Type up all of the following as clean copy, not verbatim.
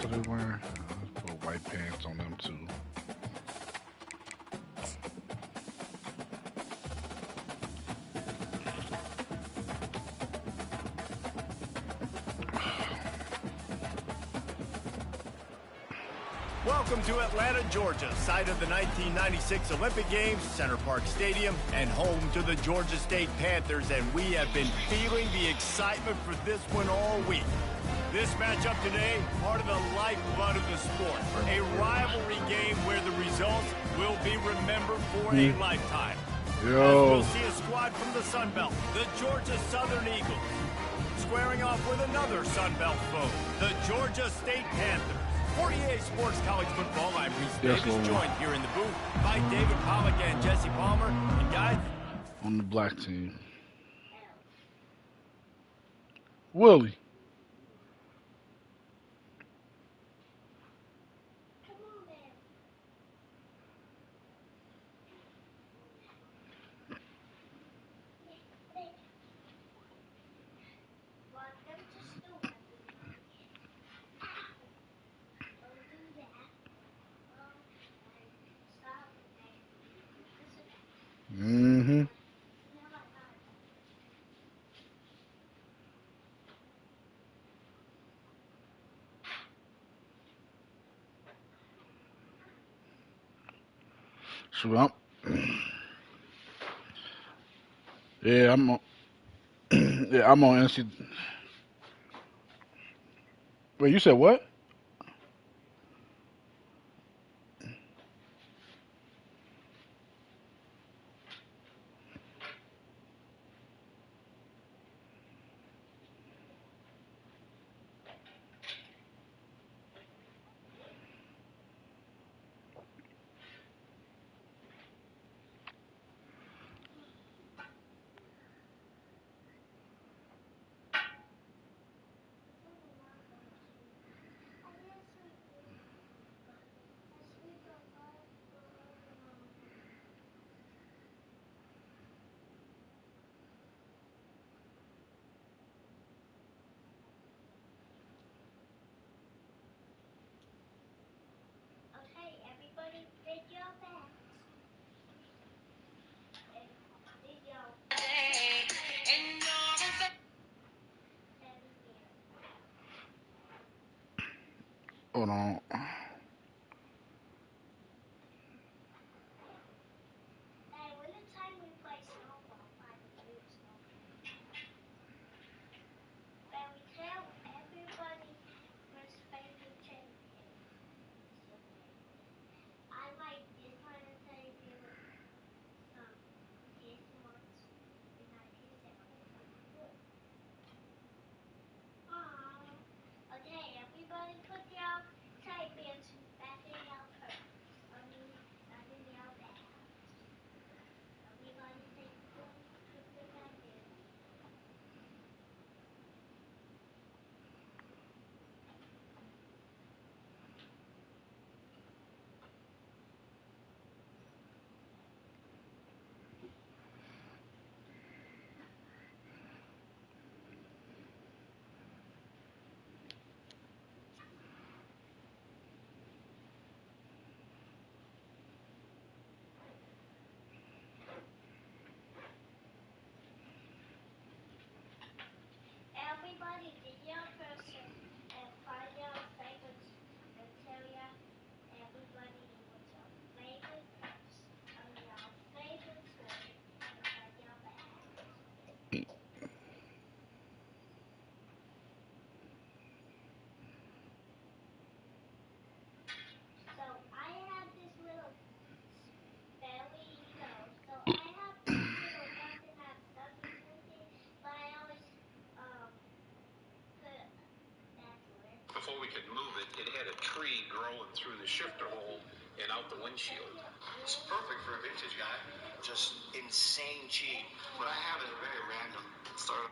pants are they wearing? Let's put white pants on them too. Welcome to Atlanta, Georgia, site of the 1996 Olympic Games, Center Park Stadium, and home to the Georgia State Panthers, and we have been feeling the excitement for this one all week. This matchup today, part of the lifeblood of the sport, a rivalry game where the results will be remembered for a lifetime. As we'll see a squad from the Sun Belt, the Georgia Southern Eagles, squaring off with another Sun Belt foe, the Georgia State Panthers. For EA Sports College Football, I'm Reese Davis, joined here in the booth by David Pollack and Jesse Palmer. And guys, on the black team, Willie. Mm-hmm. So I'm on. Yeah, I'm on NC. Wait, you said what? Hold on. Before we could move it, it had a tree growing through the shifter hole and out the windshield. It's perfect for a vintage guy. Just insane cheap. What I have is very random.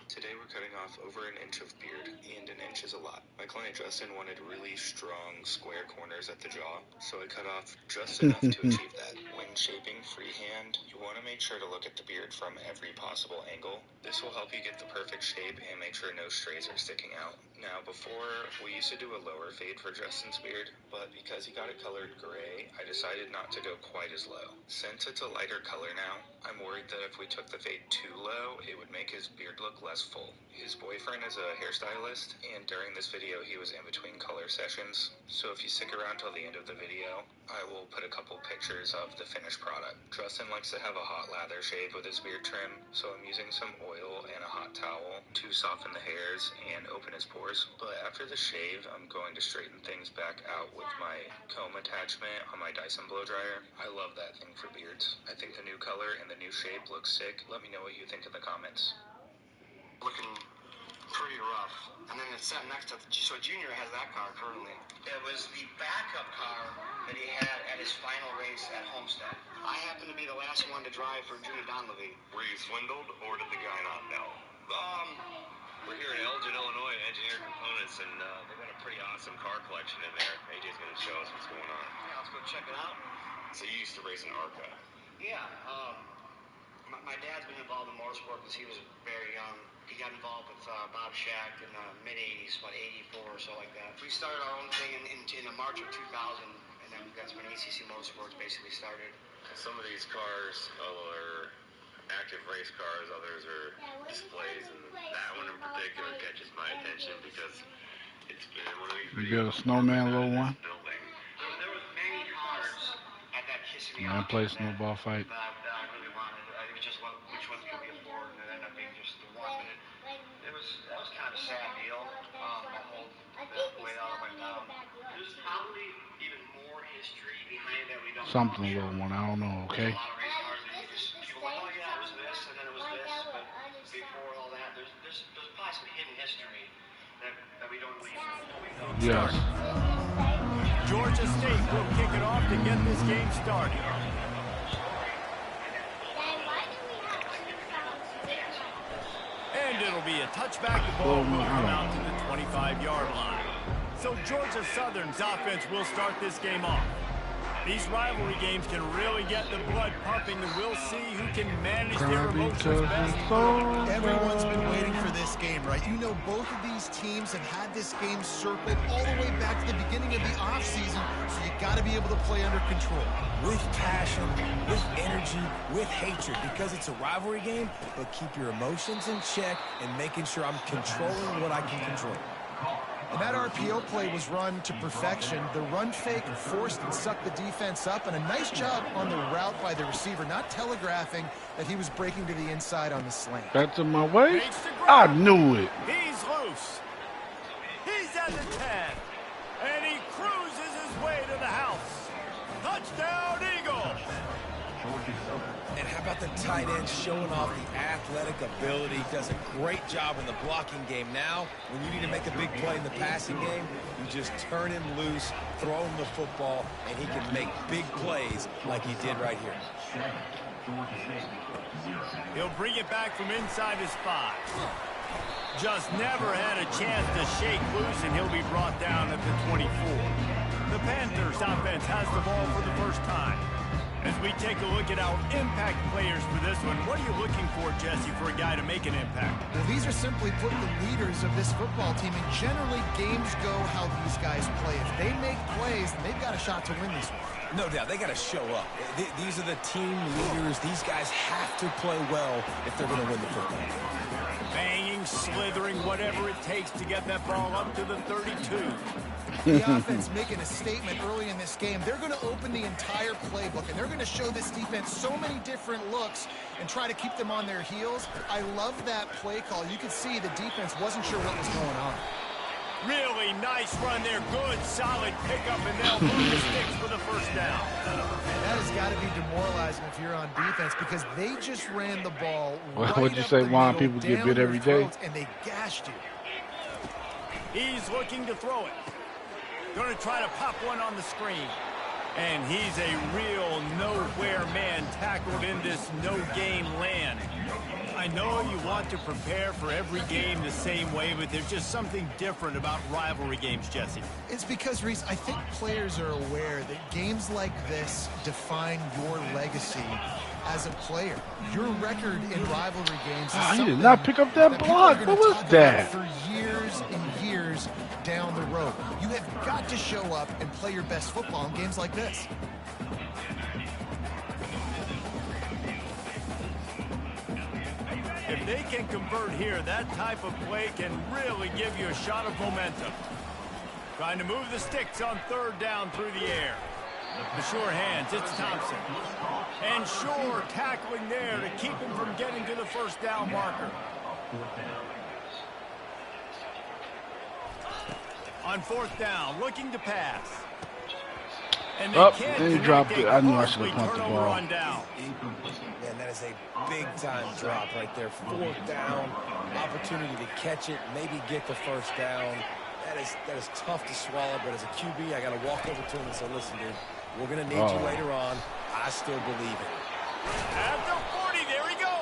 Today we're cutting off over an inch of beard, and an inch is a lot. My client Justin wanted really strong square corners at the jaw, so I cut off just enough to achieve that. When shaping freehand, you want to make sure to look at the beard from every possible angle. This will help you get the perfect shape and make sure no strays are sticking out. Now before, we used to do a lower fade for Justin's beard, but because he got it colored gray, I decided not to go quite as low. Since it's a lighter color now, I'm worried that if we took the fade too low, it would make his beard look less full. His boyfriend is a hairstylist, and during this video he was in between color sessions, so if you stick around till the end of the video, I will put a couple pictures of the finished product. Justin likes to have a hot lather shave with his beard trim, so I'm using some oil and a hot towel to soften the hairs and open his pores. But after the shave, I'm going to straighten things back out with my comb attachment on my Dyson blow dryer. I love that thing for beards. I think the new color and the new shape looks sick. Let me know what you think in the comments. Looking pretty rough. And then it's sat next to it. So Junior has that car currently. It was the backup car that he had at his final race at Homestead. I happened to be the last one to drive for Junior Donlevy. Were you swindled, or did the guy not know? We're here in Elgin, Illinois, Engineered Components, and they've got a pretty awesome car collection in there. AJ's going to show us what's going on. Yeah, let's go check it out. So you used to race in ARCA. Yeah, my dad's been involved in motorsport since he was very young. He got involved with Bob Shack in the mid-'80s, about 84 or so like that. We started our own thing in March of 2000, and then that's when ACC Motorsports basically started. Some of these cars are active race cars, others are displays, and that one in particular catches my attention because it's been one of these videos. You build a snowman, little one. Building. There was many cars at that Kissimmee. Man, play snowball fight. That I really wanted. It was just which one could we afford, and it ended up being just the one. But that was kind of a sad deal. The way all went down. There's probably even more history behind that we don't know. Something, little one. I don't know. Okay. A lot of race cars that you just people like, oh yeah, it was this, and then it was this. But before all that, there's probably some hidden history that we don't know. Yes. Georgia State will kick it off to get this game started. And it'll be a touchback. The ball will come out to the 25-yard line. So Georgia Southern's offense will start this game off. These rivalry games can really get the blood pumping, and we'll see who can manage their emotions best. Everyone's been waiting for this game, right? You know, both of these teams have had this game circled all the way back to the beginning of the offseason, so you got to be able to play under control. With passion, with energy, with hatred, because it's a rivalry game, but keep your emotions in check and making sure I'm controlling what I can control. And that RPO play was run to perfection. The run fake forced and sucked the defense up, and a nice job on the route by the receiver, not telegraphing that he was breaking to the inside on the slant. That's in my way. I knew it. He's loose. He's at the 10. And he cruises his way to the house. Touchdown, Eagles. And how about the tight end showing off the athletic ability? Does a great job in the blocking game. Now, when you need to make a big play in the passing game, you just turn him loose, throw him the football, and he can make big plays like he did right here. He'll bring it back from inside his 5. Just never had a chance to shake loose, and he'll be brought down at the 24. The Panthers offense has the ball for the first time. As we take a look at our impact players for this one, what are you looking for, Jesse, for a guy to make an impact? Well, these are simply put the leaders of this football team, and generally games go how these guys play. If they make plays, then they've got a shot to win this one. No doubt, they got to show up. These are the team leaders. These guys have to play well if they're going to win the football. Banging, slithering, whatever it takes to get that ball up to the 32. The offense making a statement early in this game. They're going to open the entire playbook, and they're going to show this defense so many different looks and try to keep them on their heels. I love that play call. You could see the defense wasn't sure what was going on. Really nice run there. Good, solid pickup, and they'll move the sticks for the first down. That has got to be demoralizing if you're on defense, because they just ran the ball Well, right what'd you up say, the Juan? middle, People get down bit your every day? throats, and they gashed you. He's looking to throw it. Going to try to pop one on the screen. And he's a real nowhere man tackled in this no-gain land. I I know you want to prepare for every game the same way, but there's just something different about rivalry games, Jesse. It's because, Reese, I think players are aware that games like this define your legacy as a player. Your record in rivalry games is he did not pick up that block. What was that? For years and years down the road. You have got to show up and play your best football in games like this. If they can convert here, that type of play can really give you a shot of momentum. Trying to move the sticks on third down through the air. The sure hands, it's Thompson. And Shore tackling there to keep him from getting to the first down marker. On fourth down, looking to pass. And then he dropped it. I knew I should have punted the ball. Man, that is a big-time drop right there. Fourth down, opportunity to catch it, maybe get the first down. That is tough to swallow, but as a QB, I got to walk over to him and say, listen, dude, we're going to need you later on. I still believe it. At the 40, there he goes.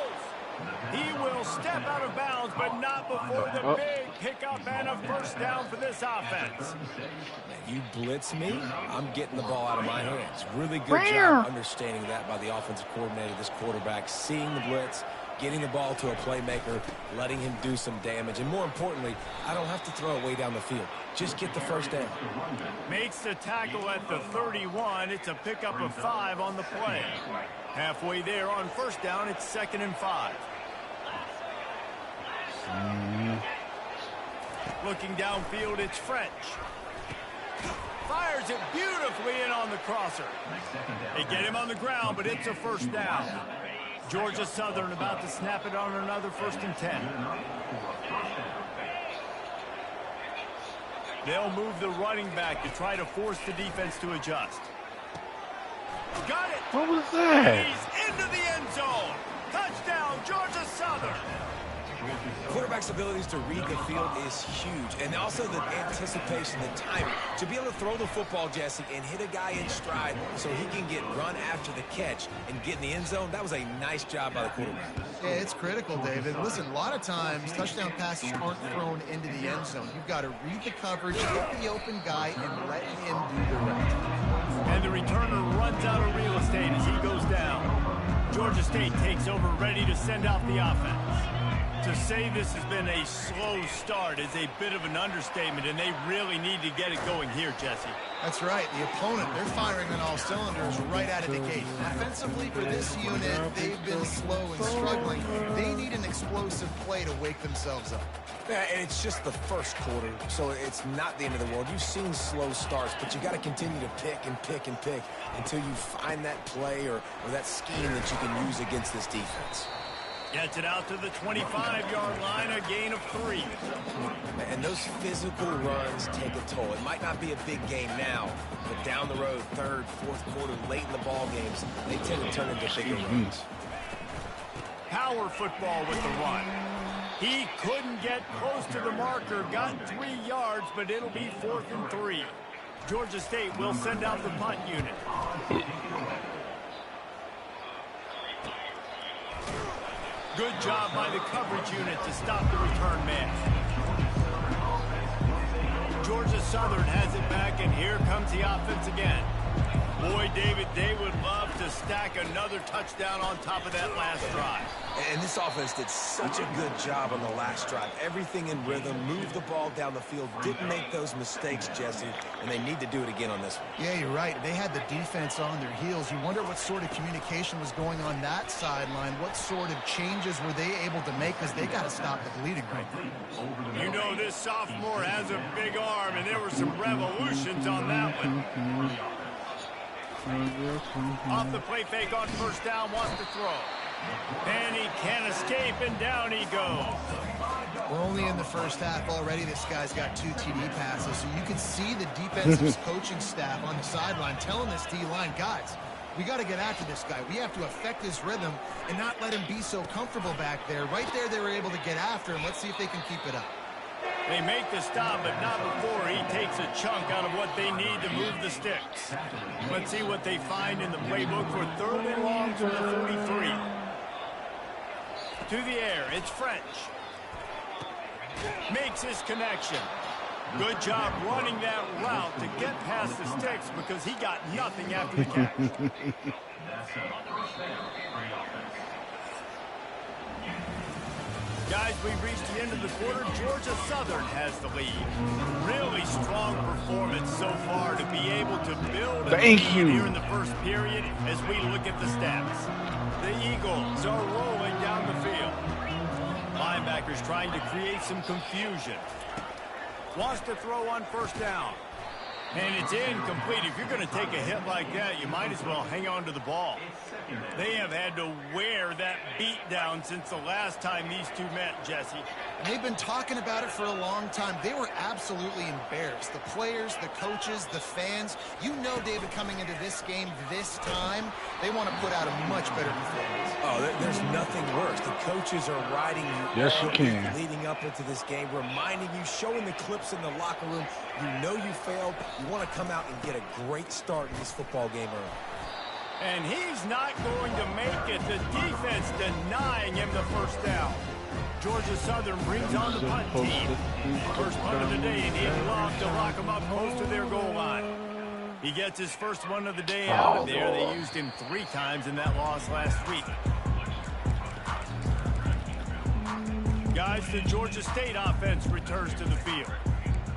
He will step out of bounds, but not before the big pickup and a first down for this offense. You blitz me, I'm getting the ball out of my hands. Really good job understanding that by the offensive coordinator, this quarterback, seeing the blitz, getting the ball to a playmaker, letting him do some damage. And more importantly, I don't have to throw it way down the field. Just get the first down. Makes the tackle at the 31. It's a pickup of 5 on the play. Halfway there on first down, it's 2nd and 5. Looking downfield, it's French. Fires it beautifully in on the crosser. They get him on the ground, but it's a first down. Georgia Southern about to snap it on another 1st and 10. They'll move the running back to try to force the defense to adjust. Got it. What was that? He's into the end zone. Touchdown, Georgia Southern. Quarterback's abilities to read the field is huge, and also the anticipation, the timing. To be able to throw the football, Jesse, and hit a guy in stride so he can get run after the catch and get in the end zone, that was a nice job by the quarterback. Yeah, it's critical, David. Listen, a lot of times touchdown passes aren't thrown into the end zone. You've got to read the coverage, hit the open guy, and let him do the rest. And the returner runs out of real estate as he goes down. Georgia State takes over, ready to send out the offense. To say this has been a slow start is a bit of an understatement, and they really need to get it going here, Jesse. That's right. The opponent, they're firing on all cylinders right out of the gate. Offensively, for this unit, they've been slow and struggling. They need an explosive play to wake themselves up. Yeah, and it's just the first quarter, so it's not the end of the world. You've seen slow starts, but you got to continue to pick and pick and pick until you find that play or that scheme that you can use against this defense. Gets it out to the 25-yard line, a gain of 3. And those physical runs take a toll. It might not be a big game now, but down the road, third, fourth quarter, late in the ball games, they tend to turn into bigger runs. Power football with the run. He couldn't get close to the marker, got 3 yards, but it'll be 4th and 3. Georgia State will send out the punt unit. Good job by the coverage unit to stop the return man. Georgia Southern has it back, and here comes the offense again. Boy, David, they would love to stack another touchdown on top of that last drive. And this offense did such a good job on the last drive. Everything in rhythm, moved the ball down the field, didn't make those mistakes, Jesse, and they need to do it again on this one. Yeah, you're right. They had the defense on their heels. You wonder what sort of communication was going on that sideline. What sort of changes were they able to make, because they got to stop the bleeding right now. You know, this sophomore has a big arm, and there were some revolutions on that one. Off the play fake on first down, wants to throw. And he can't escape, and down he goes. We're only in the first half already. This guy's got 2 TD passes, so you can see the defensive coaching staff on the sideline telling this D-line, guys, we got to get after this guy. We have to affect his rhythm and not let him be so comfortable back there. Right there, they were able to get after him. Let's see if they can keep it up. They make the stop, but not before he takes a chunk out of what they need to move the sticks. Let's see what they find in the playbook for 3rd and long from the 43. To the air, it's French. Makes his connection. Good job running that route to get past the sticks because he got nothing after the catch. Guys, we've reached the end of the quarter. Georgia Southern has the lead. Really strong performance so far to be able to build a lead here in the first period as we look at the stats. The Eagles are rolling down the field. Linebackers trying to create some confusion. Wants to throw on first down. And it's incomplete. If you're going to take a hit like that, you might as well hang on to the ball. They have had to wear that beat down since the last time these two met, Jesse. And they've been talking about it for a long time. They were absolutely embarrassed. The players, the coaches, the fans. You know, David, coming into this game this time, they want to put out a much better performance. Oh, there's nothing worse. The coaches are riding you yes, you can. Leading up into this game, reminding you, showing the clips in the locker room. You know you failed. You want to come out and get a great start in this football game early. And he's not going to make it. The defense denying him the first down. Georgia Southern brings on the punt team. First punt of the day, and he'd love to lock him up close to their goal line. He gets his first one of the day out of there. They used him 3 times in that loss last week. Guys, the Georgia State offense returns to the field.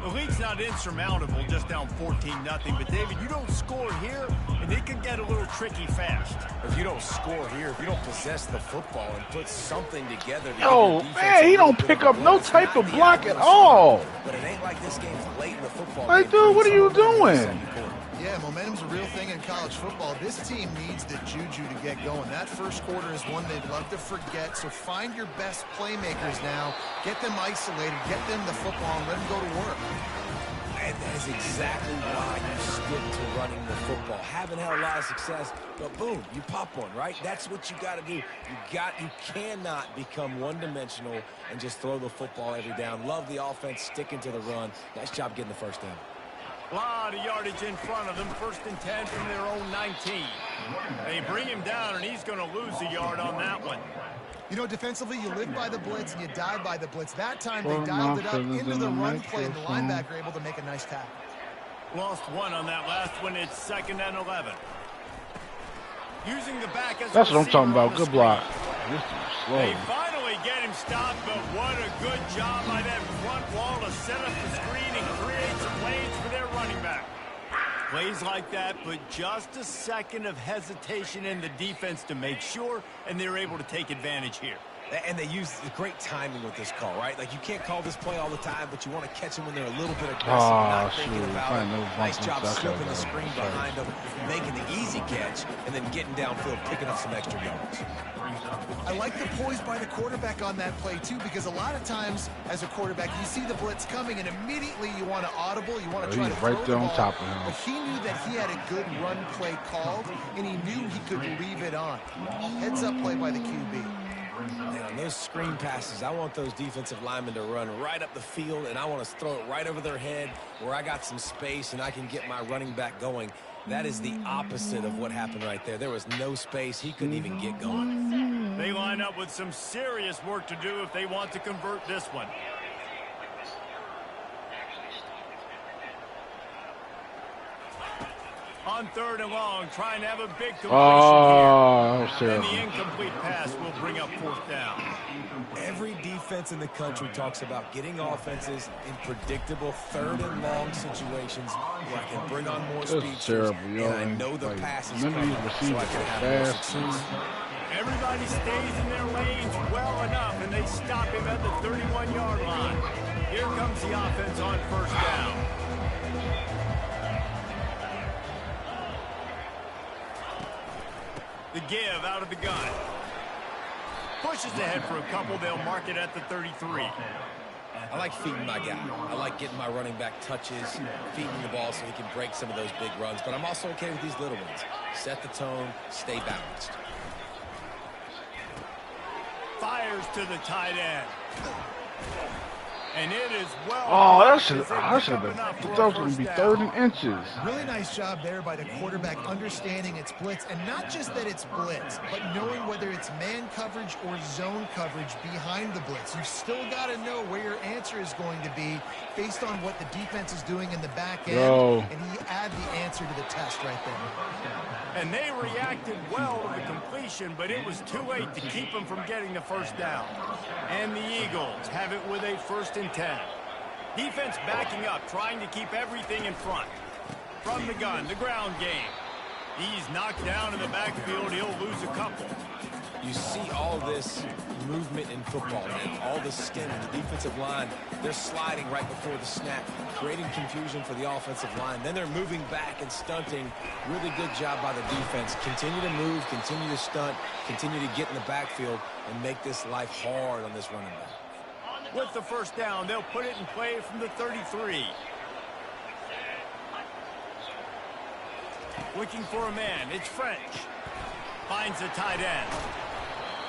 The lead's not insurmountable, just down 14-0. But, David, you don't score here, and it can get a little tricky fast. If you don't score here, if you don't possess the football and put something together... Oh, man, he don't pick up no type of block at all. But it ain't like this game's late in the football game. Hey, dude, what are you doing? Yeah, momentum's a real thing in college football. This team needs the juju to get going. That first quarter is one they'd love to forget, so find your best playmakers now. Get them isolated, get them the football, and let them go to work. And that is exactly why you stick to running the football. Haven't had a lot of success, but boom, you pop one, right? That's what you got to do. You cannot become one-dimensional and just throw the football every down. Love the offense, sticking to the run. Nice job getting the first down. A lot of yardage in front of them. 1st and 10 from their own 19. They bring him down, and he's going to lose a yard on that one. You know, defensively, you live by the blitz and you die by the blitz. That time, they dialed it up into the run play, and the linebacker able to make a nice tackle. Lost 1 on that last one. It's 2nd and 11. Using the back as that's what I'm talking about. Good block. This is slow. They finally get him stopped, but what a good job by that front wall to set up the screen and create some lanes for their running back. Plays like that, but just a second of hesitation in the defense to make sure, and they're able to take advantage here. And they use the great timing with this call, right? Like, you can't call this play all the time, but you want to catch them when they're a little bit aggressive, not thinking about it. Nice job slipping the screen behind them, making the easy catch, and then getting downfield, picking up some extra yards. I like the poise by the quarterback on that play, too, because a lot of times, as a quarterback, you see the blitz coming, and immediately you want to audible, you want to try to throw right there the ball, on top of him. But he knew that he had a good run play called, and he knew he could leave it on. Heads-up play by the QB. And on those screen passes, I want those defensive linemen to run right up the field, and I want to throw it right over their head where I got some space and I can get my running back going. That is the opposite of what happened right there. There was no space. He couldn't even get going. They line up with some serious work to do if they want to convert this one. On 3rd and long, trying to have a big completion here. And the incomplete pass will bring up 4th down. Every defense in the country talks about getting offenses in predictable 3rd and long situations where I can bring on more speed. And I know the pass is coming, so I can have more success. Everybody stays in their lanes well enough, and they stop him at the 31-yard line. Here comes the offense on 1st down. The give out of the gun. Pushes ahead for a couple. They'll mark it at the 33. I like feeding my guy. I like getting my running back touches, feeding the ball so he can break some of those big runs. But I'm also okay with these little ones. Set the tone, stay balanced. Fires to the tight end. And it is well. Oh, that should have been. That was going to be 3rd and inches. Really nice job there by the quarterback understanding its blitz, and not just that it's blitz, but knowing whether it's man coverage or zone coverage behind the blitz. You've still got to know where your answer is going to be based on what the defense is doing in the back end, and he add the answer to the test right there. And they reacted well to the completion, but it was too late to keep them from getting the first down. And the Eagles have it with a 1st and 10. Defense backing up, trying to keep everything in front. From the gun, the ground game. He's knocked down in the backfield. He'll lose a couple. You see all this movement in football, man. All the skin in the defensive line. They're sliding right before the snap, creating confusion for the offensive line. Then they're moving back and stunting. Really good job by the defense. Continue to move, continue to stunt, continue to get in the backfield and make this life hard on this running back. With the first down, they'll put it in play from the 33. Looking for a man. It's French. Finds the tight end.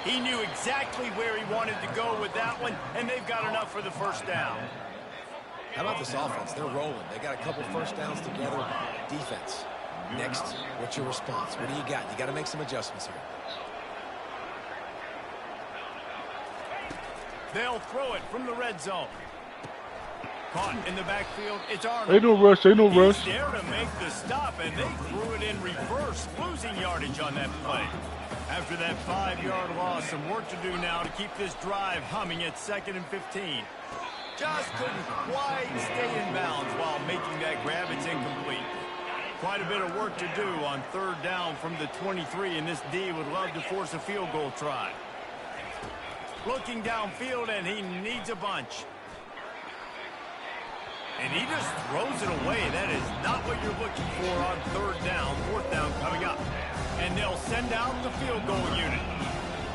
He knew exactly where he wanted to go with that one, and they've got enough for the first down. How about this offense? They're rolling. They got a couple first downs together. Defense. Next, what's your response? What do you got? You got to make some adjustments here. They'll throw it from the red zone. Caught in the backfield. It's Arnold. Ain't no rush. Ain't no rush. He's there to make the stop, and they threw it in reverse, losing yardage on that play. After that 5-yard loss, some work to do now to keep this drive humming at 2nd and 15. Just couldn't quite stay in bounds while making that grab. It's incomplete. Quite a bit of work to do on 3rd down from the 23, and this D would love to force a field goal try. Looking downfield, and he needs a bunch. And he just throws it away. That is not what you're looking for on 3rd down. 4th down coming up. And they'll send out the field goal unit.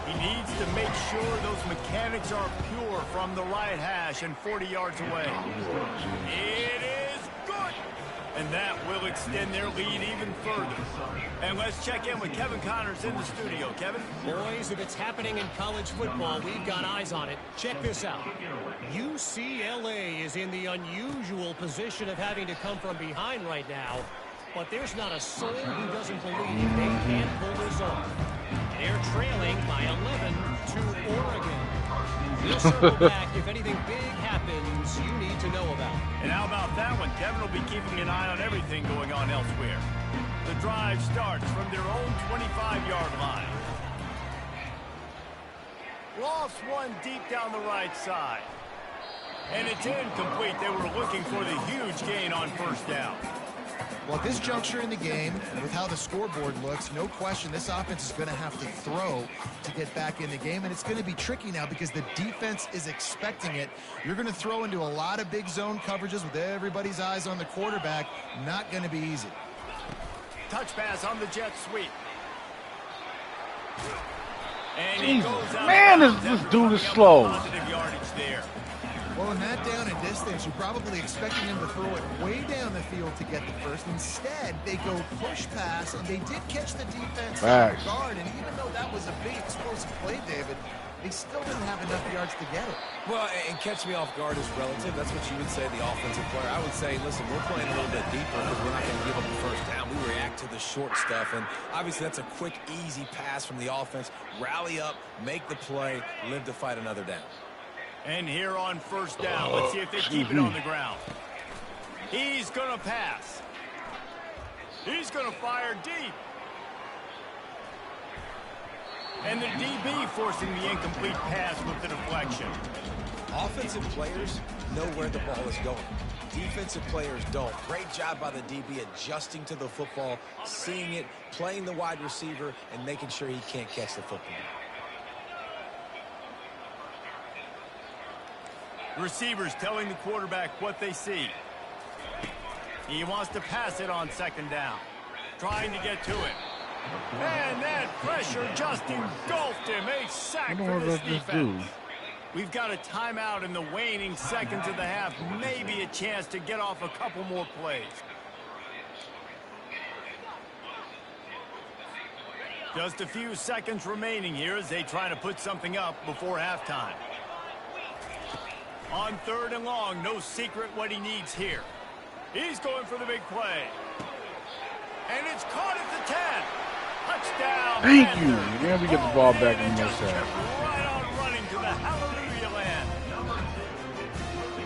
He needs to make sure those mechanics are pure from the right hash and 40 yards away. It is good. And that will extend their lead even further. And let's check in with Kevin Connors in the studio. Kevin? Boys, if it's happening in college football, we've got eyes on it. Check this out. UCLA is in the unusual position of having to come from behind right now. But there's not a soul who doesn't believe they can pull this off. They're trailing by 11 to Oregon. We'll circle back if anything big happens you need to know about. And how about that one? Kevin will be keeping an eye on everything going on elsewhere. The drive starts from their own 25-yard line. Lost one deep down the right side. And it's incomplete. They were looking for the huge gain on 1st down. Well, at this juncture in the game, with how the scoreboard looks, no question this offense is going to have to throw to get back in the game, and it's going to be tricky now because the defense is expecting it. You're going to throw into a lot of big zone coverages with everybody's eyes on the quarterback. Not going to be easy. Touch pass on the jet sweep. And Jesus, he goes out. man, this dude is slow. Yardage there. Well, in that down and distance, you're probably expecting them to throw it way down the field to get the first. Instead, they go push pass, and they did catch the defense off guard. And even though that was a big explosive play, David, they still didn't have enough yards to get it. Well, and catch me off guard is relative. That's what you would say, the offensive player. I would say, listen, we're playing a little bit deeper because we're not going to give up the first down. We react to the short stuff, and obviously that's a quick, easy pass from the offense. Rally up, make the play, live to fight another down. And here on 1st down, let's see if they keep it on the ground. He's going to pass. He's going to fire deep. And the DB forcing the incomplete pass with the deflection. Offensive players know where the ball is going. Defensive players don't. Great job by the DB adjusting to the football, seeing it, playing the wide receiver, and making sure he can't catch the football. Receivers telling the quarterback what they see. He wants to pass it on 2nd down. Trying to get to it. And that pressure just engulfed him. A sack for this defense. We've got a timeout in the waning seconds of the half. Maybe a chance to get off a couple more plays. Just a few seconds remaining here as they try to put something up before halftime. On 3rd and long, no secret what he needs here. He's going for the big play. And it's caught at the 10. Touchdown. Thank Panthers. you. And we get the ball back in the Just next kept half. right on running to the hallelujah land.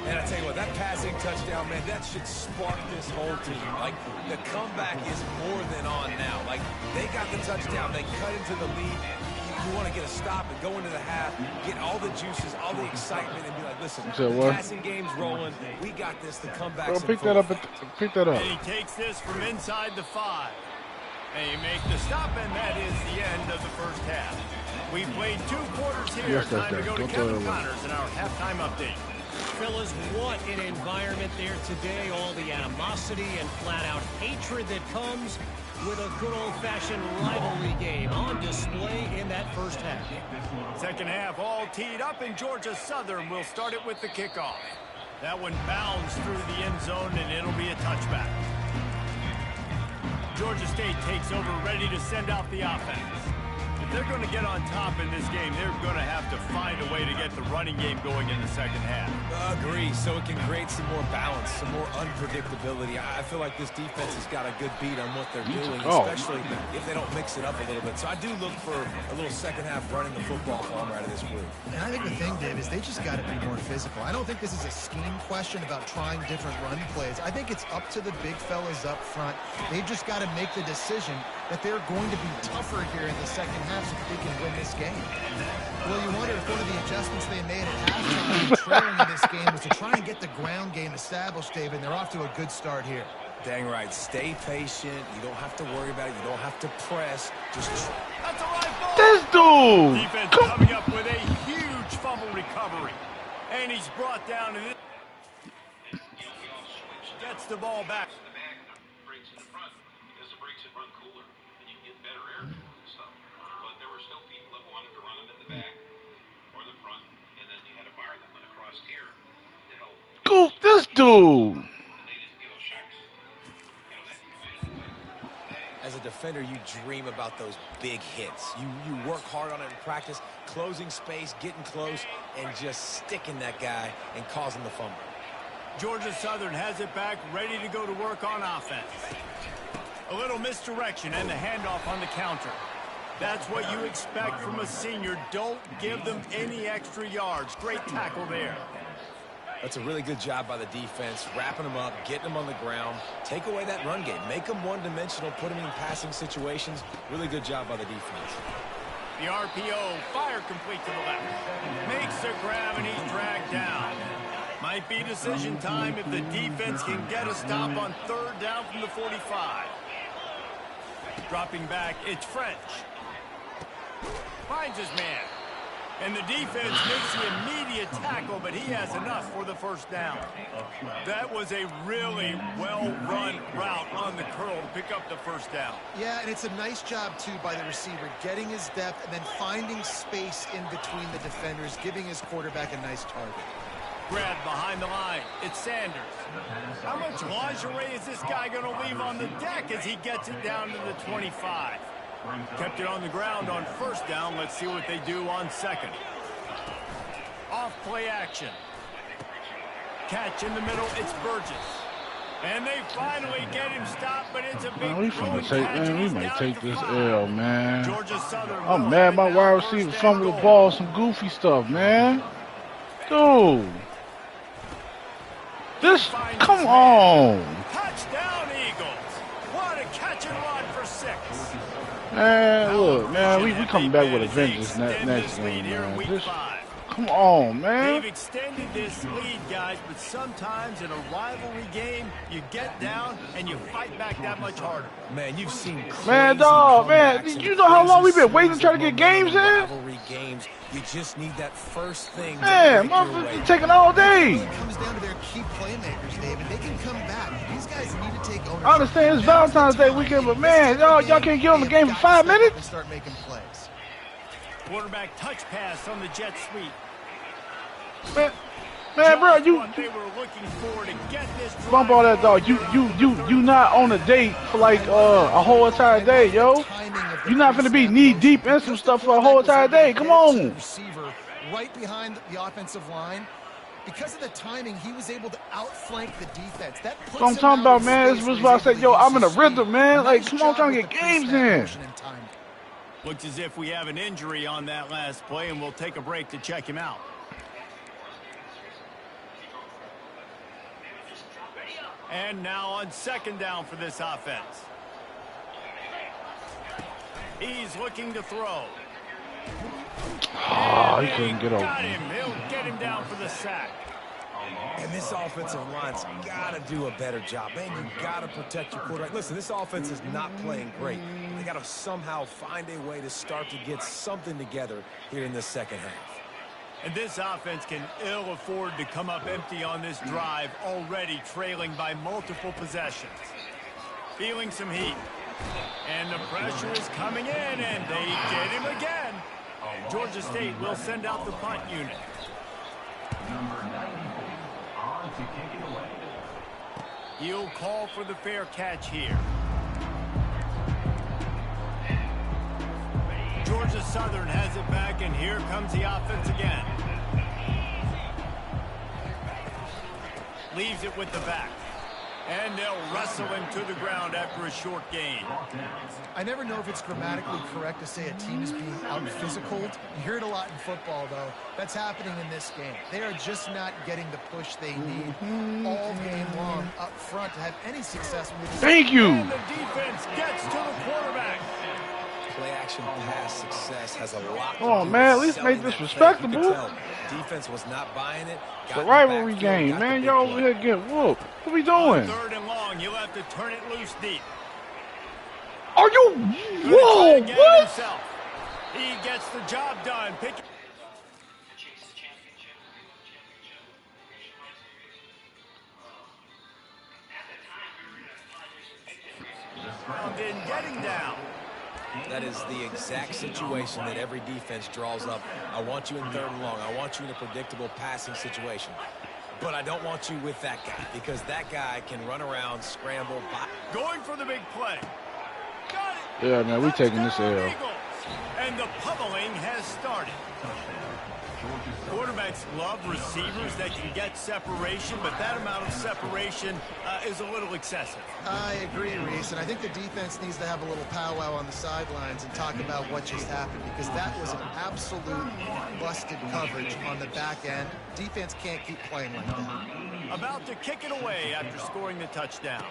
And I tell you what, that passing touchdown, man, that should spark this whole team. Like, the comeback is more than on now. Like, they got the touchdown. They cut into the lead. You want to get a stop and go into the half, get all the juices, all the excitement, and be like, listen, the passing game's rolling. We got this. The comeback's pick that up. Pick that up. And he takes this from inside the 5. And he makes the stop, and that is the end of the first half. We played 2 quarters here. Yes, Time to go to Don't Kevin Connors in our halftime update. Fellas, what an environment there today. All the animosity and flat-out hatred that comes with a good old-fashioned rivalry game on display in that first half. Second half all teed up, and Georgia Southern will start it with the kickoff. That one bounds through the end zone, and it'll be a touchback. Georgia State takes over, ready to send out the offense. If they're going to get on top in this game, they're going to have to find a way to get the running game going in the second half. Agree, so it can create some more balance, some more unpredictability. I feel like this defense has got a good beat on what they're doing, especially if they don't mix it up a little bit. So I do look for a little second half running the football from out of this group. And I think the thing, Dave, is they just got to be more physical. I don't think this is a scheme question about trying different run plays. I think it's up to the big fellas up front. They've just got to make the decision that they're going to be tougher here in the second half so that they can win this game. Well, you wonder if one of the adjustments they made at halftime trailing in this game was to try and get the ground game established, David, and they're off to a good start here. Dang right. Stay patient. You don't have to worry about it. You don't have to press. Just that's a right ball. This dude! Defense coming up with a huge fumble recovery. And he's brought down to this. Gets the ball back. Scoop this dude. As a defender, you dream about those big hits. You work hard on it in practice, closing space, getting close, and just sticking that guy and causing the fumble. Georgia Southern has it back, ready to go to work on offense. A little misdirection and the handoff on the counter. That's what you expect from a senior. Don't give them any extra yards. Great tackle there. That's a really good job by the defense, wrapping them up, getting them on the ground. Take away that run game. Make them one-dimensional, put them in passing situations. Really good job by the defense. The RPO, fire complete to the left. Makes the grab, and he's dragged down. Might be decision time if the defense can get a stop on 3rd down from the 45. Dropping back, it's French. Finds his man. And the defense makes the immediate tackle, but he has enough for the first down. That was a really well-run route on the curl to pick up the first down. Yeah, and it's a nice job, too, by the receiver, getting his depth and then finding space in between the defenders, giving his quarterback a nice target. Grab behind the line. It's Sanders. How much lingerie is this guy going to leave on the deck as he gets it down to the 25? Kept it on the ground on 1st down. Let's see what they do on 2nd. Off play action. Catch in the middle. It's Burgess. And they finally get him stopped, but it's a big we might take this L, man. Georgia Southern. I'm mad my wide receiver fumbled the ball, some goofy stuff, man. Dude. This, come on. Touchdown, Eagles. What a catch and run for 6. Man, look, man, we coming back with a vengeance next game, man. This, come on, man. They've extended this lead, guys, but sometimes in a rivalry game, you get down and you fight back that much harder. Man, you've seen crazy man, you know how long we've been waiting to try to get games in? Rivalry games, you just need that first thing. Man, motherfuckers taking all day. It comes down to their key playmakers, David. They can come back. These guys need to take ownership. I understand it's Valentine's Day weekend, but man, y'all can't get on the game for 5 minutes? And start making plays. Quarterback touch pass on the jet sweep. Man, bro, you they were looking for to get this bump all that dog. You not on a date for like a whole entire day, yo. You're not gonna be knee deep in some stuff for a whole entire day. Come on. Receiver right behind the offensive line. Because of the timing, he was able to outflank the defense. That puts I'm talking about, man. This was why I said, yo, I'm in a rhythm, man. Like, come on, trying to get games in. Looks as if we have an injury on that last play, and we'll take a break to check him out. And now on second down for this offense. He's looking to throw. Oh, he couldn't get over. Got him. He'll get him down for the sack. And this offensive line's got to do a better job. Man, you got to protect your quarterback. Listen, this offense is not playing great. They got to somehow find a way to start to get something together here in this second half. And this offense can ill afford to come up empty on this drive, already trailing by multiple possessions. Feeling some heat. And the pressure is coming in, and they get him again. Georgia State will send out the punt unit. Number 90 on to kick it away. He'll call for the fair catch here. Georgia Southern has it back, and here comes the offense again. Leaves it with the back. And they'll wrestle him to the ground after a short gain. I never know if it's grammatically correct to say a team is being out-physicaled. You hear it a lot in football, though. That's happening in this game. They are just not getting the push they need all game long up front to have any success with this. Thank you. And the defense gets to the quarterback. Play-action pass success has a lot to Come on, do man. At with least selling make this that respectable. play. You could tell defense was not buying it. It's a rivalry game, man. Y'all over here getting whooped. What we doing? Third and long, you'll have to turn it loose deep. Are you? Whoa, what? Himself. He gets the job done. In getting down. That is the exact situation that every defense draws up. I want you in third and long. I want you in a predictable passing situation. But I don't want you with that guy, because that guy can run around, scramble. Going for the big play. Got it. Yeah, man, we taking this L. And the pummeling has started. Quarterbacks love receivers that can get separation, but that amount of separation is a little excessive. I agree, Reese, and I think the defense needs to have a little powwow on the sidelines and talk about what just happened, because that was an absolute busted coverage on the back end. Defense can't keep playing like that. About to kick it away after scoring the touchdown.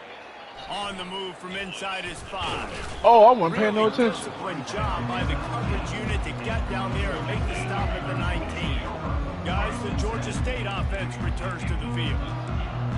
On the move from inside his 5. Oh, I wasn't paying no attention. Disciplined job by the coverage unit to get down there and make the stop at the 19. Guys, the Georgia State offense returns to the field.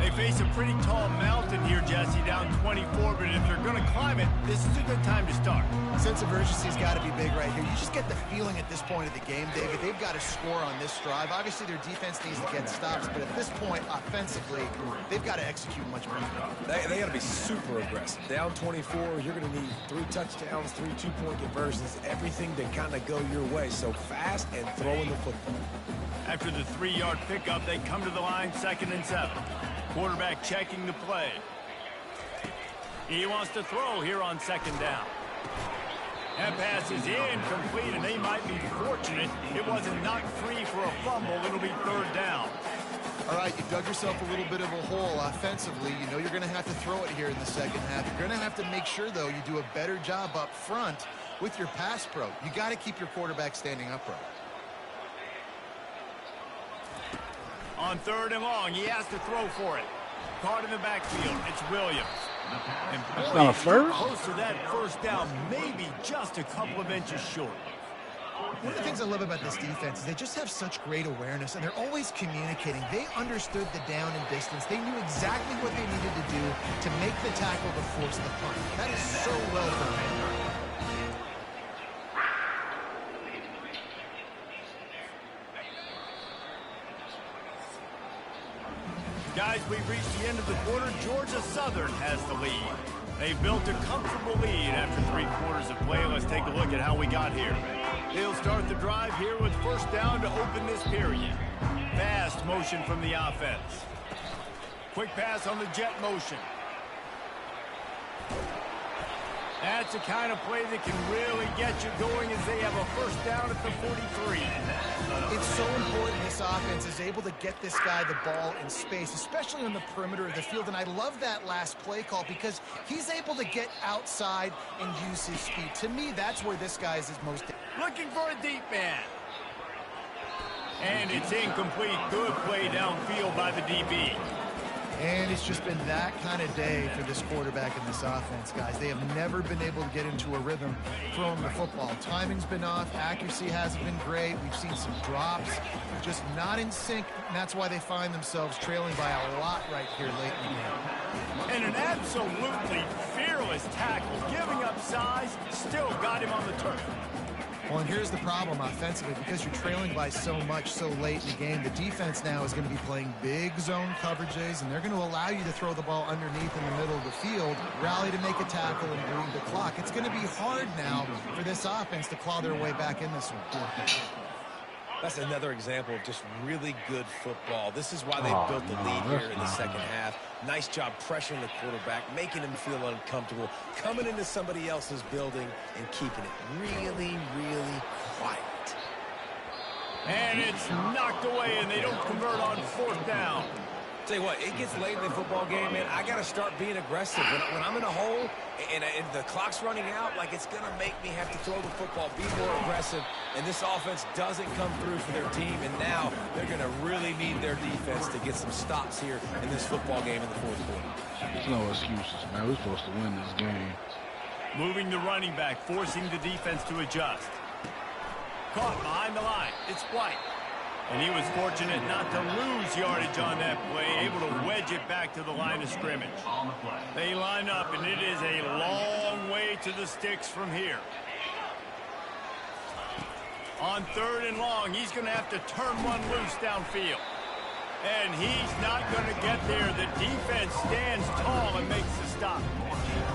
They face a pretty tall mountain here, Jesse, down 24, but if they're going to climb it, this is a good time to start. Sense of urgency's got to be big right here. You just get the feeling at this point of the game, David, they've got to score on this drive. Obviously, their defense needs to get stops, but at this point, offensively, they've got to execute much better. They got to be super aggressive. Down 24, you're going to need 3 touchdowns, 3 two-point conversions, everything to kind of go your way. So fast and throwing the football. After the 3-yard pickup, they come to the line, 2nd and 7. Quarterback checking the play. He wants to throw here on 2nd down. That pass is incomplete, and they might be fortunate it wasn't knocked free for a fumble. It'll be 3rd down. All right, you dug yourself a little bit of a hole offensively. You know you're going to have to throw it here in the second half. You're going to have to make sure, though, you do a better job up front with your pass pro. You got to keep your quarterback standing upright. On 3rd and long, he has to throw for it. Caught in the backfield. It's Williams. And That's not a first? Close to that 1st down, maybe just a couple of inches short. One of the things I love about this defense is they just have such great awareness, and they're always communicating. They understood the down and distance. They knew exactly what they needed to do to make the tackle to force the punt. That is so well done. Guys, we've reached the end of the quarter. Georgia Southern has the lead. They've built a comfortable lead after 3 quarters of play. Let's take a look at how we got here. They'll start the drive here with 1st down to open this period. Fast motion from the offense. Quick pass on the jet motion. That's the kind of play that can really get you going as they have a first down at the 43. It's so important this offense is able to get this guy the ball in space, especially on the perimeter of the field. And I love that last play call because he's able to get outside and use his speed. To me, that's where this guy is his most... Looking for a deep man. And it's incomplete. Good play downfield by the DB. And it's just been that kind of day for this quarterback and this offense, guys. They have never been able to get into a rhythm throwing the football. Timing's been off. Accuracy hasn't been great. We've seen some drops. Just not in sync, and that's why they find themselves trailing by a lot right here late in the game. And an absolutely fearless tackle, giving up size, still got him on the turf. Well, and here's the problem offensively. Because you're trailing by so much so late in the game, the defense now is going to be playing big zone coverages, and they're going to allow you to throw the ball underneath in the middle of the field, rally to make a tackle, and bleed the clock. It's going to be hard now for this offense to claw their way back in this one. That's another example of just really good football. This is why they built the lead here in the second half. Nice job pressuring the quarterback, making him feel uncomfortable, coming into somebody else's building and keeping it really, really quiet. And it's knocked away, and they don't convert on fourth down. Tell you what, it gets late in the football game, man. I got to start being aggressive. When I'm in a hole and the clock's running out, like, it's going to make me have to throw the football, be more aggressive. And this offense doesn't come through for their team, and now they're going to really need their defense to get some stops here in this football game in the fourth quarter. There's no excuses, man. We're supposed to win this game. Moving the running back, forcing the defense to adjust. Caught behind the line. It's White. And he was fortunate not to lose yardage on that play, able to wedge it back to the line of scrimmage. They line up, and it is a long way to the sticks from here. On third and long, he's going to have to turn one loose downfield. And he's not going to get there. The defense stands tall and makes the stop.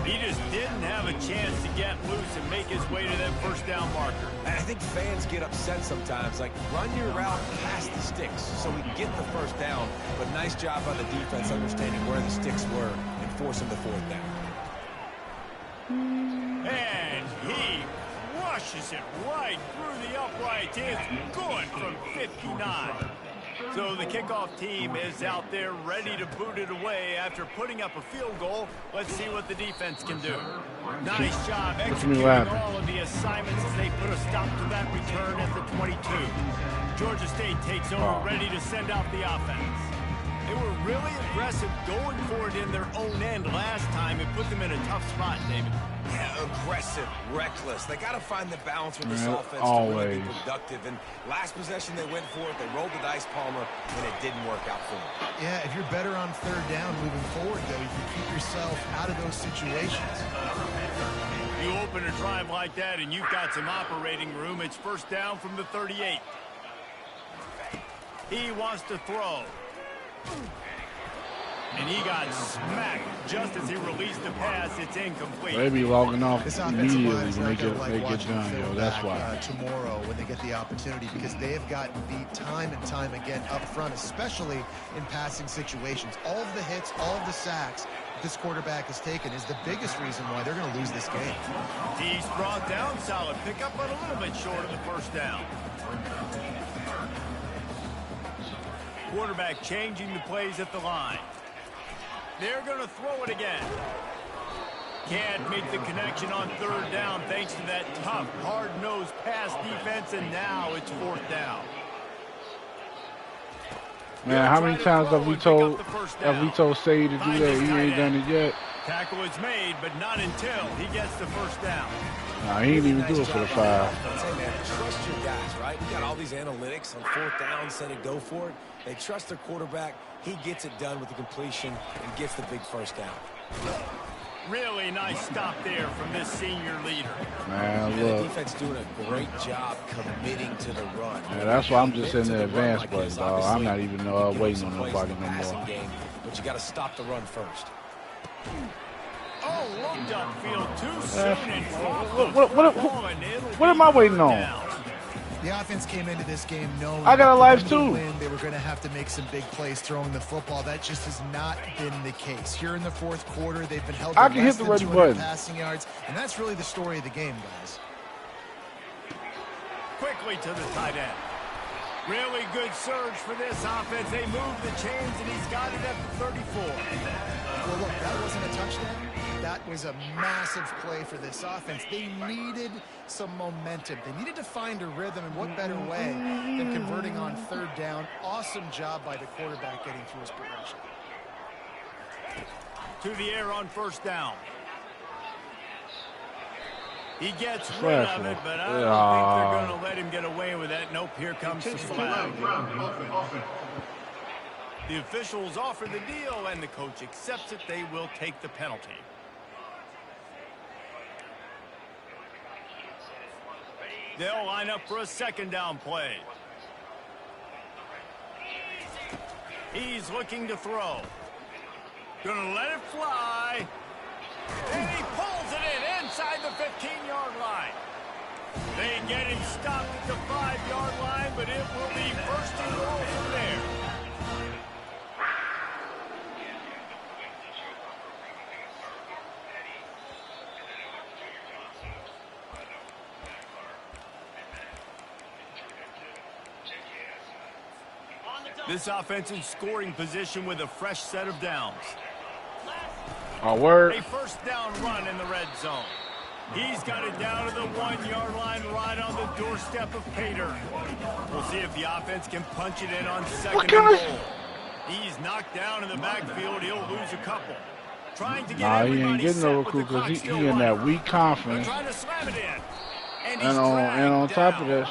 He just didn't have a chance to get loose and make his way to that first down marker. And I think fans get upset sometimes. Like, run your route past the sticks so we get the first down. But nice job by the defense understanding where the sticks were and forcing the fourth down. And he rushes it right through the uprights. It's good from 59. So the kickoff team is out there ready to boot it away after putting up a field goal. Let's see what the defense can do. Nice job executing all of the assignments as they put a stop to that return at the 22. Georgia State takes over, ready to send out the offense. They were really aggressive going for it in their own end last time. It put them in a tough spot, David. Yeah, aggressive, reckless. They got to find the balance with this offense to really be productive. And last possession, they went for it. They rolled the dice, Palmer, and it didn't work out for them. Yeah, if you're better on third down moving forward, though, you can keep yourself out of those situations. You open a drive like that, and you've got some operating room. It's first down from the 38. He wants to throw. And he got smacked just as he released the pass. It's incomplete. They be logging off immediately when they get done, yo. That's why. Tomorrow when they get the opportunity, because they have gotten beat time and time again up front, especially in passing situations. All of the hits, all of the sacks this quarterback has taken is the biggest reason why they're going to lose this game. He's brought down, solid pickup, but a little bit short of the first down. Quarterback changing the plays at the line. They're going to throw it again. Can't make the connection on third down thanks to that tough, hard-nosed pass defense, and now it's fourth down. Man, how many times have we told Say to do that? He ain't done it yet. Tackle is made, but not until he gets the first down. Nah, he didn't even do it for the 5. Say, man, trust your guys, right? We got all these analytics on fourth down, said to go for it. They trust their quarterback. He gets it done with the completion and gets the big first down. Really nice stop there from this senior leader. Man, look. The defense doing a great job committing to the run. Yeah, that's why I'm just in the advanced button, dog. I'm not even waiting on nobody no more. But you got to stop the run first. Oh, looked upfield too soon and what am I waiting on? The offense came into this game knowing I got a life to too. win, they were going to have to make some big plays throwing the football. That just has not been the case. Here in the fourth quarter, they've been held to less than 200 passing yards, and that's really the story of the game, guys. Quickly to the tight end. Really good surge for this offense. They move the chains, and he's got it at the 34. Well, look, that wasn't a touchdown. That was a massive play for this offense. They needed some momentum. They needed to find a rhythm, and what better way than converting on third down. Awesome job by the quarterback getting through his progression. To the air on first down. He gets rid of it, but I don't think they're going to let him get away with that. Nope, here comes the flag. The officials offer the deal, and the coach accepts it. They will take the penalty. They'll line up for a second down play. He's looking to throw. Gonna let it fly. And he pulls it in inside the 15-yard line. They get him stopped at the 5-yard line, but it will be first and goal from there. This offense in scoring position with a fresh set of downs. Word. A first down run in the red zone. He's got it down to the 1-yard line right on the doorstep of Pater. We'll see if the offense can punch it in on second and goal. He's knocked down in the backfield. He'll lose a couple. Trying to get he ain't getting no recruit because he in that weak confidence. Trying to slam it in. And on top of that,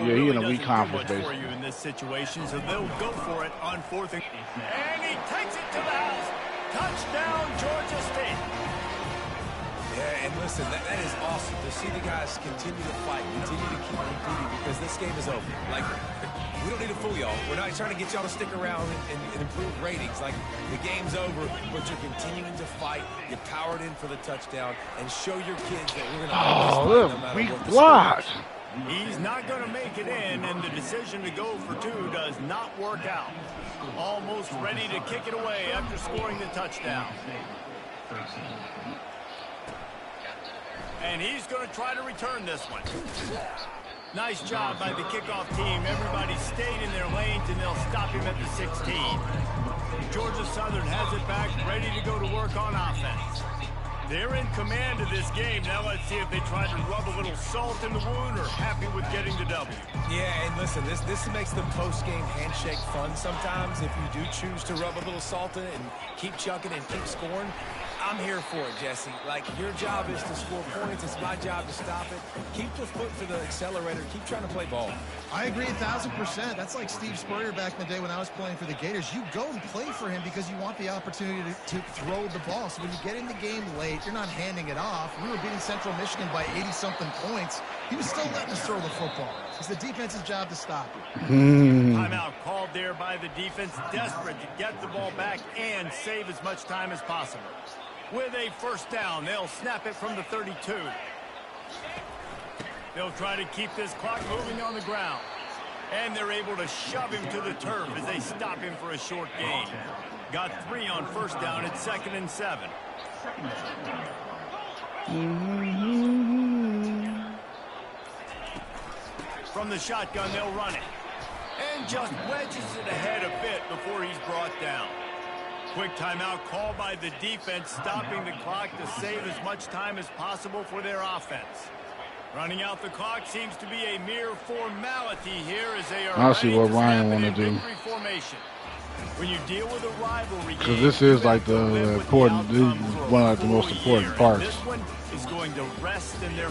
he in a weak confidence for you in this situation, so they'll go for it on fourth and he takes it to the house. Touchdown, Georgia State. Yeah, and listen, that is awesome to see the guys continue to fight, continue to keep competing, because this game is over. Like, we don't need to fool y'all. We're not trying to get y'all to stick around and improve ratings. Like, the game's over, but you're continuing to fight. You powered in for the touchdown, and show your kids that we're going to always fight no matter what the score is. He's not going to make it in, and the decision to go for two does not work out. Almost ready to kick it away after scoring the touchdown. And he's going to try to return this one. Nice job by the kickoff team. Everybody stayed in their lanes, and they'll stop him at the 16. Georgia Southern has it back, ready to go to work on offense. They're in command of this game. Now let's see if they try to rub a little salt in the wound or happy with getting the W. Yeah, and listen, this makes the post-game handshake fun sometimes. If you do choose to rub a little salt in it and keep chucking and keep scoring, I'm here for it, Jesse. Like, your job is to score points. It's my job to stop it. Keep the foot to the accelerator. Keep trying to play ball. I agree 1,000%. That's like Steve Spurrier back in the day when I was playing for the Gators. You go and play for him because you want the opportunity to throw the ball. So when you get in the game late, you're not handing it off. We were beating Central Michigan by 80-something points. He was still letting us throw the football. It's the defense's job to stop it. Timeout called there by the defense, desperate to get the ball back and save as much time as possible. With a first down, they'll snap it from the 32. They'll try to keep this clock moving on the ground. And they're able to shove him to the turf as they stop him for a short gain. Got 3 on first down at 2nd and 7. From the shotgun, they'll run it. And just wedges it ahead a bit before he's brought down. Quick timeout called by the defense, stopping the clock to save as much time as possible for their offense. Running out the clock seems to be a mere formality here as they are I'll see what Ryan want to do. When you deal with a rivalry, because this is like the important, one of the most important parts. This one is going to rest in their